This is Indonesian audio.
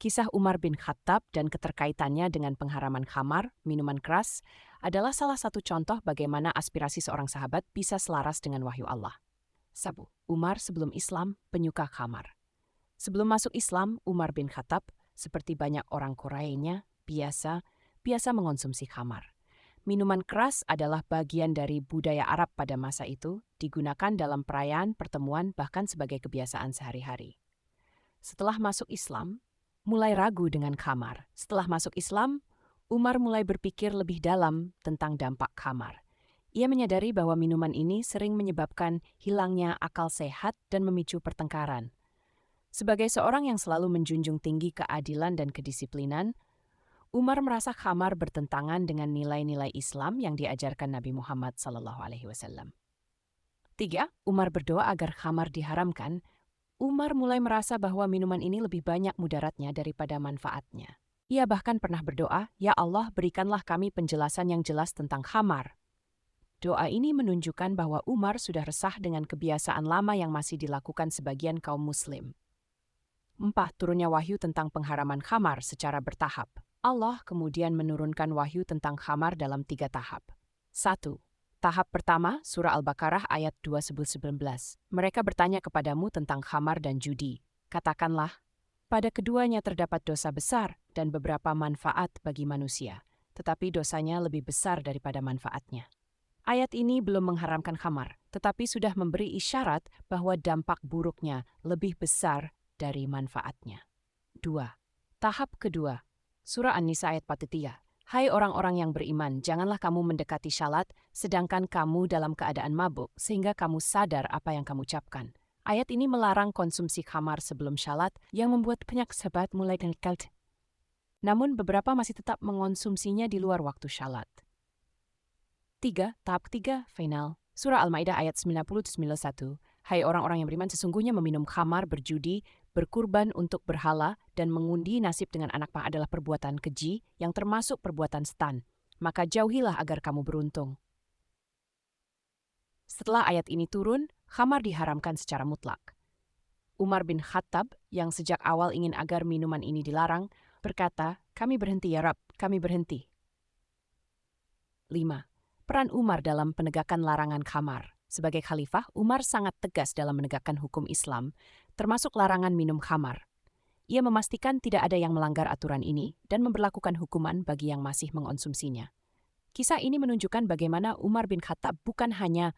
Kisah Umar bin Khattab dan keterkaitannya dengan pengharaman khamar, minuman keras, adalah salah satu contoh bagaimana aspirasi seorang sahabat bisa selaras dengan wahyu Allah. Umar sebelum Islam, penyuka khamar. Sebelum masuk Islam, Umar bin Khattab, seperti banyak orang Koreanya, biasa mengonsumsi khamar. Minuman keras adalah bagian dari budaya Arab pada masa itu, digunakan dalam perayaan, pertemuan, bahkan sebagai kebiasaan sehari-hari. Setelah masuk Islam, mulai ragu dengan khamar. Setelah masuk Islam, Umar mulai berpikir lebih dalam tentang dampak khamar. Ia menyadari bahwa minuman ini sering menyebabkan hilangnya akal sehat dan memicu pertengkaran. Sebagai seorang yang selalu menjunjung tinggi keadilan dan kedisiplinan, Umar merasa khamar bertentangan dengan nilai-nilai Islam yang diajarkan Nabi Muhammad SAW. 3. Umar berdoa agar khamar diharamkan. Umar mulai merasa bahwa minuman ini lebih banyak mudaratnya daripada manfaatnya. Ia bahkan pernah berdoa, "Ya Allah, berikanlah kami penjelasan yang jelas tentang khamar." Doa ini menunjukkan bahwa Umar sudah resah dengan kebiasaan lama yang masih dilakukan sebagian kaum muslim. 4. Turunnya wahyu tentang pengharaman khamar secara bertahap. Allah kemudian menurunkan wahyu tentang khamar dalam 3 tahap. 1. Tahap pertama, Surah Al-Baqarah ayat 219. Mereka bertanya kepadamu tentang khamar dan judi. Katakanlah, pada keduanya terdapat dosa besar dan beberapa manfaat bagi manusia, tetapi dosanya lebih besar daripada manfaatnya. Ayat ini belum mengharamkan khamar, tetapi sudah memberi isyarat bahwa dampak buruknya lebih besar dari manfaatnya. 2. Tahap kedua, Surah An-Nisa ayat 43. Hai orang-orang yang beriman, janganlah kamu mendekati syalat, sedangkan kamu dalam keadaan mabuk, sehingga kamu sadar apa yang kamu ucapkan. Ayat ini melarang konsumsi khamar sebelum syalat yang membuat banyak sahabat mulai kalt. Namun beberapa masih tetap mengonsumsinya di luar waktu syalat. 3. Tahap ketiga, final. Surah Al-Maidah ayat 90-91. Hai orang-orang yang beriman, sesungguhnya meminum khamar, berjudi, berkurban untuk berhala, dan mengundi nasib dengan anak panah adalah perbuatan keji yang termasuk perbuatan setan. Maka jauhilah agar kamu beruntung. Setelah ayat ini turun, khamar diharamkan secara mutlak. Umar bin Khattab, yang sejak awal ingin agar minuman ini dilarang, berkata, "Kami berhenti ya Rab, kami berhenti." 5. Peran Umar dalam penegakan larangan khamar. Sebagai khalifah, Umar sangat tegas dalam menegakkan hukum Islam, termasuk larangan minum khamar. Ia memastikan tidak ada yang melanggar aturan ini dan memberlakukan hukuman bagi yang masih mengonsumsinya. Kisah ini menunjukkan bagaimana Umar bin Khattab bukan hanya